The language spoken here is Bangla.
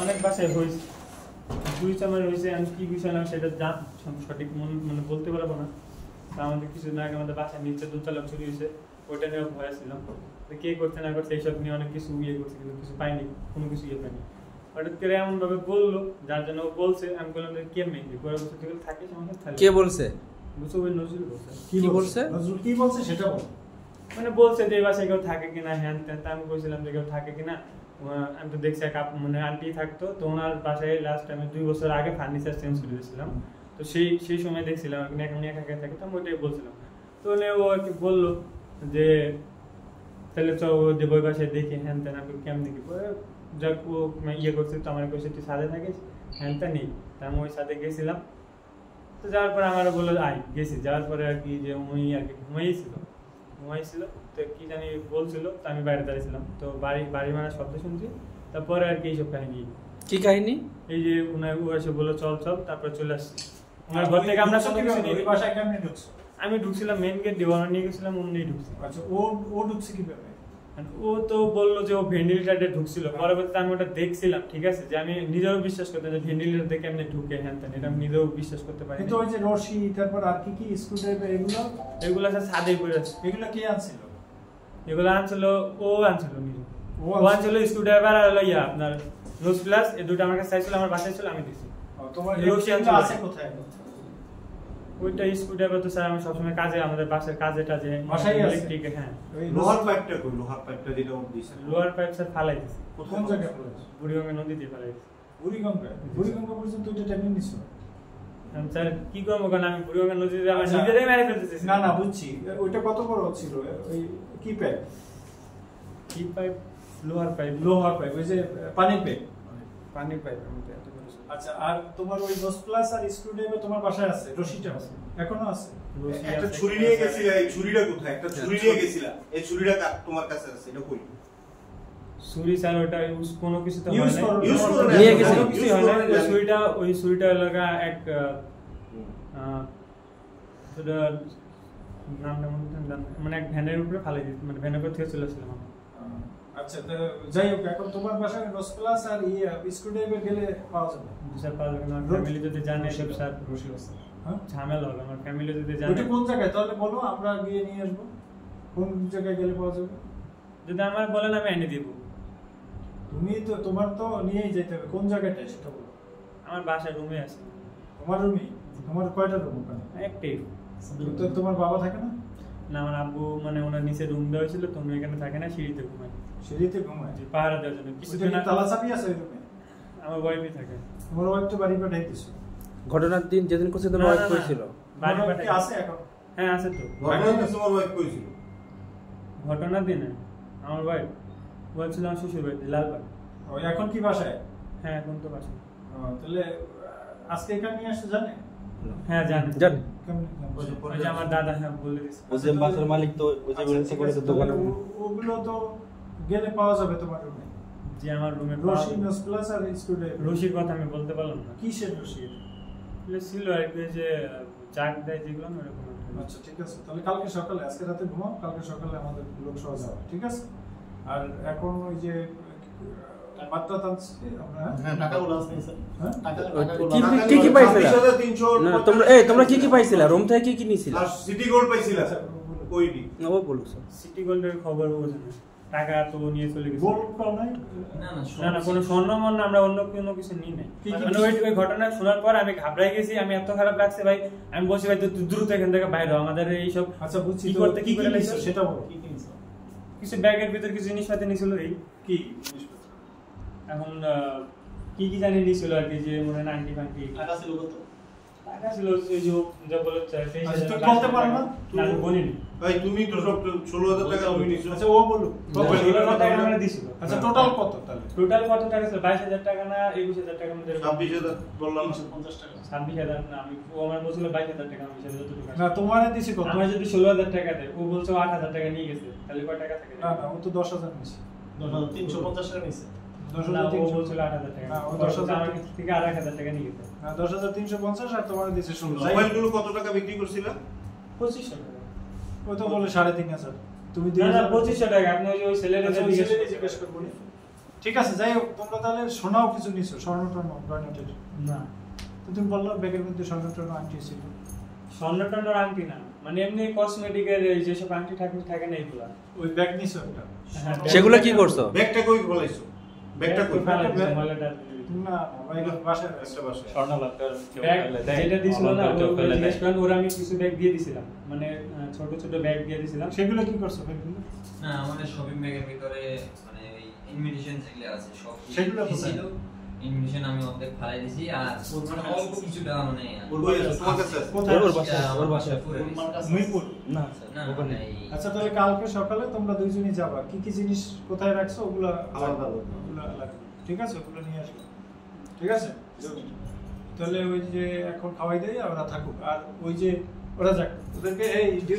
অনেক বাসায় হয়েছে, দুই চামার হয়েছে। আমি কি বিষয় না সেটা সঠিক মানে বলতে পারবো না। তা আমাদের কিছু না আগে আমাদের বাসার নিচে দোতলা চুরি হয়েছে, ওইটা নিয়ে ভয় ছিলাম। কে করছে না করছে এইসব নিয়ে অনেক কিছু ইয়ে করছে, কিন্তু কিছু পাইনি, কোনো কিছু ইয়ে পাইনি। হঠাৎ করে এমন ভাবে বললো, যার জন্য ও বলছে, আমি বললাম যে কেমনি ঘরে বসে থেকে থাকিস আমাকে। কে বলছে? বুঝছো, ওই নজরুল বলছে। কি বলছে? নজরুল কি বলছে সেটা বল। মানে বলছে যে এই বাসায় কেউ থাকে কিনা, হ্যান ত্যান। আমি বলছিলাম যে কেউ থাকে কিনা। আমি তো দেখছি এক মানে আন্টি থাকতো, তো ওনার বাসায় লাস্ট আমি 2 বছর আগে ফার্নিচার চেঞ্জ করে দিয়েছিলাম। তো সেই সময় দেখছিলাম এখন একা একা থাকে, তো আমি ওইটাই বলছিলাম। তো ও আর কি বললো যে তাহলে চ দেব ওই বাসায় দেখি হ্যান ত্যান। আমি কেমন দেখি যাক, ও ইয়ে করছে, তো আমার কইছে তুই সাথে থাকিস হ্যান ত্যান নেই। তা আমি ওই সাথে গেছিলাম। তো যাওয়ার পরে আমার বললো গেছি। যাওয়ার পরে আর কি যে উনি আর কি ঘুমাইছিল, তো কি জানি বলছিল, তো আমি বাইরে দাঁড়িয়েছিলাম। তো বাড়ি মারা শব্দ শুনছি। তারপরে আর কি এইসব কাহিনী। কি কাহিনী? এই যে ও এসে বললো চল চল, তারপরে চলে আসছি। আমার ঘর থেকে আমরা বাসায় কেমনে ঢুকছো? আমি ঢুকছিলাম মেন গেট দিয়ে, ওনার নিয়ে গেছিলাম, উনি ঢুকছি। আচ্ছা, ও ঢুকছে কিভাবে? ও তো বললো যে ও ভেন্টিলেটারে ঢুকছিল। পরবর্তীতে আমি ওটা দেখছিলাম, ঠিক আছে, যে আমি নিজেও বিশ্বাস করতাম যে ভেন্টিলেটার দেখে এমনি ঢুকে হ্যান ত্যান, এটা আমি নিজেও বিশ্বাস করতে পারি। কিন্তু ওই যে রশি, তারপর আর কি স্ক্রুড্রাইভার, এগুলো ছাদে পড়ে আছে। এগুলো কে আনছিল? এগুলো আনছিল ও আনছিল নিজে। ও আনছিল স্ক্রুড্রাইভার আর হলো আপনার নোজ প্লাস, এই দুটো আমার কাছে চাইছিল, আমার বাসায় ছিল, আমি দিছি। তোমার রশি আছে কোথায়? ওইটা স্ক্রুড্রাইভার তো স্যার আমি সবসময় কাজে, আমাদের বাসার কাজে টাজে বাসায় ইলেকট্রিক। হ্যাঁ, লোহার পাইপটা কই? লোহার পাইপটা যেটা ও দিছে, লোহার পাইপ স্যার ফালাই দিছি। কোন জায়গায় পড়েছে? বুড়িগঙ্গা নদীতে ফালাই দিছি। বুড়িগঙ্গা পর্যন্ত ওইটা টেনে নিছো? আমি স্যার কি করবো, কারণ আমি বুড়িগঙ্গা নদীতে আমার নিজেরাই মেরে ফেলতেছি। না বুঝছি, ওইটা কত বড় ছিল? ওই কি পাইপ? কি পাইপ? লোহার পাইপ। ওই যে পানির পাইপ। পানির পাইপ। আমি তো এত বড়। আচ্ছা, আর তোমার ওই 10 প্লাস আর স্ক্রুড্রাইভার তোমার বাসায় আছে? রশিটা আছে এখনো আছে? একটা ছুরি নিয়ে গেছিলা, এই ছুরিটা কোথায়? একটা ছুরি নিয়ে গেছিলা, এই ছুরিটা তোমার কাছে আছে, এটা কই? ছুরি স্যার ওটা কোনো কিছু তো ইউজ হয় না, ইউজ করে নিয়ে গেছে। কিছু হয় না। ওই ছুরিটা লাগা এক সেটা নামটা মানে এক ভ্যানের উপরে ফালাই দিই, মানে ভ্যানের উপর থেকে চলে আসলাম। আচ্ছা, তো যাই হোক, এখন তোমার বাসায় 10 প্লাস আর স্ক্রুড্রাইভার গেলে পাওয়া যাবে? স্যার পাওয়া যাবে না, ফ্যামিলি যদি জানে সব স্যার রশি আছে। ঝামেলা হবে। আমার ফ্যামিলি যদি জানে। ওটা কোন জায়গায় তাহলে বলো, আমরা গিয়ে নিয়ে আসবো। কোন জায়গায় গেলে পাওয়া যাবে? যদি আমার বলেন আমি এনে দিব। তোমার তো নিয়েই যেতে হবে। কোন জায়গাটা সেটা বলো। আমার বাসার রুমে আছে। তোমার রুমে? তোমার কয়টা রুম ওখানে? একটাই। তো তোমার বাবা থাকে না? না, আমার আব্বু মানে ওনার নিচে রুম দেওয়া হয়েছিল, তো উনি এখানে থাকে না, সিঁড়িতে ঘুমায়। সিঁড়িতে ঘুমায়? পাহারা দেওয়ার জন্য। কিছুদিন তালা চাবি আছে ওই রুমে? আমার ওয়াইফই থাকে। তোমার ওয়াইফ তো বাড়ি পাঠাই দিছো? ঘটনার দিন যেদিন করছে তোমার ওয়াইফ কইছিল? বাড়ি পাঠাই আছে এখন? হ্যাঁ আছে তো। ঘটনার দিন তোমার ওয়াইফ কইছিল? ঘটনার দিনে আমার ওয়াইফ বলছিল আমার শ্বশুর বাড়িতে লালবাগ। ওই এখন কি বাসায়? হ্যাঁ এখন তো বাসায়। তাহলে আজকে এখানে নিয়ে আসতে জানে? হ্যাঁ জানে। ওই যে আমার দাদা হ্যাঁ বলে দিয়েছে। ওই যে বাসার মালিক তো ওই যে বলেছে করে তো দোকানে। ওগুলো তো গেলে পাওয়া যাবে তোমার রুমে? যে আমার রুমে রশি, নোজ প্লাস আর স্ক্রুড্রাইভার। রশির কথা আমি বলতে পারলাম না। কিসের রশি? ছিল আর কি, যে চাক দেয় যেগুলো এরকম। আচ্ছা ঠিক আছে, তাহলে কালকে সকালে, আজকে রাতে ঘুমাও, কালকে সকালে আমাদের লোক সহ যাবে, ঠিক আছে? আর এখন ওই যে মাত্রা টানছি আমরা, হ্যাঁ টাকাগুলো আছে স্যার। হ্যাঁ কি কি পাইছিলা? না তোমরা কি পাইছিলা? রুম থেকে কি নিছিলা? আর সিটি গোল্ড পাইছিলা স্যার? ওইডি না ও বলো স্যার। সিটি গোল্ডের খবর বুঝেন, টাকা তো নিয়ে চলে গেছে। গোল্ড পাও নাই? না কোনো স্বর্ণ মন আমরা অন্য কোনো কিছু নিই নাই। মানে ওই ঘটনা শোনার পর আমি ঘাবড়াই গেছি, আমি এত খারাপ লাগছে ভাই। আমি বলছি ভাই তুই দ্রুত এখান থেকে বাইরে হ, আমাদের এই সব। আচ্ছা বুঝছি, কি করতে কি করে লাগছে সেটা বলো। কিছু ব্যাগের ভিতর কিছু জিনিসপাতি নিছিল। এই কি এখন কি জানি নিছিল আর কি, যে মনে হয় আন্টি ফান্টি। টাকা ছিল কত? টাকা ছিল ওই যে যা বলে তুমি বলতে পারো না? না আমি বলিনি ভাই তুমি তো সব 16,000 টাকা তুমি নিছো। আচ্ছা ও বলো। 16,000 টাকা আমরা দিছিল। আচ্ছা টোটাল কত তাহলে? টোটাল কত টাকা ছিল? 22,000 টাকা না 21,000 টাকা মধ্যে? 26,000 বললাম না, 50 টাকা। 26,000 না, আমি ও আমার বলছিল 22,000 টাকা, আমি সেটা যতটুকু না তোমারে দিছি কত? আমার যদি 16,000 টাকা দেয়, ও বলছে 8,000 টাকা নিয়ে গেছে, তাহলে কয় টাকা থাকে? না ও তো 10,000 নিছে। 10,350 টাকা নিছে। 10,300 বলছিল 8,000 টাকা। না ও 10,000 আমার কাছ থেকে 8,000 টাকা নিয়ে গেছে। না 10,350 আর তোমারে দিছে 16। মোবাইলগুলো কত টাকা বিক্রি করছিলা? 2500 টাকা। ও তো বলে 3,500। তুমি না 2500 টাকা। আপনি ওই ছেলের জিজ্ঞেস করবো। ঠিক আছে, যাই হোক, তোমরা তাহলে সোনাও কিছু নিছো, স্বর্ণ টর্ণ গয়নাটের? না, তো তুমি বললো ব্যাগের মধ্যে স্বর্ণ টর্ণ আংটি ছিল। স্বর্ণ টর্ণর আংটি না, মানে এমনি কসমেটিকের যেসব আংটি থাকে না এগুলা। ওই ব্যাগ নিছো একটা? হ্যাঁ, সেগুলো কি করছো? ব্যাগটা কই ফলাইছো? ব্যাগটা কই? না ভাই, বাসায় আছে। যেটা দিছিল না ওরা, আমি কিছু ব্যাগ দিয়ে দিছিলাম, মানে ছোট ছোট ব্যাগ দিয়ে দিছিলাম। সেগুলো কি করছো ব্যাগগুলো? না, আমাদের শপিং ব্যাগের ভিতরে মানে ওই ইনভিটেশন যেগুলো আছে সব সেগুলো ছিল। ইনভিটেশন আমি অর্ধেক ফালাই দিছি, আর মানে অল্প কিছুটা মানে ওই তোমার কাছে আছে? কোথায়? ওর বাসায় মিরপুর? না না ওখানে। আচ্ছা, তাহলে কালকে সকালে তোমরা দুইজনই যাবা, কি কি জিনিস কোথায় রাখছো ওগুলো আলাদা আলাদা। ওগুলো লাগবে, ঠিক আছে? ওগুলো নিয়ে আসবে, ঠিক আছে? তাহলে ওই যে এখন খাওয়াই দেই, ওরা থাকুক, আর ওই যে ওরা যাক, ওদেরকে এই ডিউটি